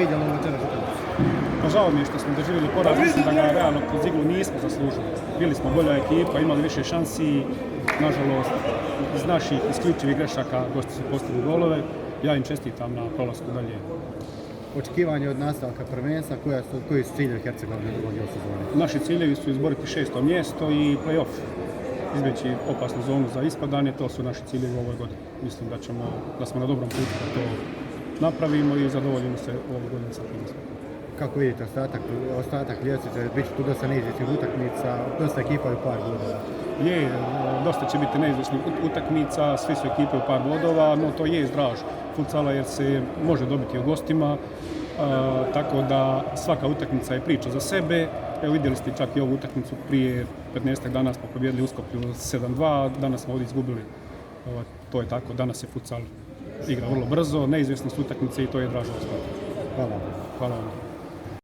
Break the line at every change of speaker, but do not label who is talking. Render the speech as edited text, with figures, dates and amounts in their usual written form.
vidjeli ovo večeras utakmicu?
Pa žao mi je što smo doživjeli poraz, mislim da ga realno kroz igru nismo zaslužili. Bili smo bolja ekipa, imali više šansi, nažalost iz naših isključivih grešaka gosti su postigli golove. Ja im čestitam na prolasku dalje.
Očekivanje od nastavka prvenstva, koji su ciljevi Hercegovine u ovoj sezoni?
Naši ciljevi su izboriti 6. mjesto i play-off. Izbjeći opasnu zonu za ispadanje, to su naši ciljevi u ovoj godini. Mislim da smo na dobrom putu da to napravimo i zadovoljimo se u ovoj godini sa tim.
Kako vidite ostatak ljestvice, bit će tu dosta neizvjesnih utakmica, dosta ekipa je u par bodova.
Je, dosta će biti neizvjesnih utakmica, svi su ekipe u par bodova, no to je draž futsala jer se može dobiti u gostima, tako da svaka utakmica je priča za sebe. Evo vidjeli ste čak i ovu utakmicu prije 15 dana smo pobjedili u Skoplju 7-2, danas smo ovdje izgubili. To je tako, danas je futsal igra vrlo brzo, neizvjesnost utakmice i to je draž ostati.
Hvala.
Hvala vam.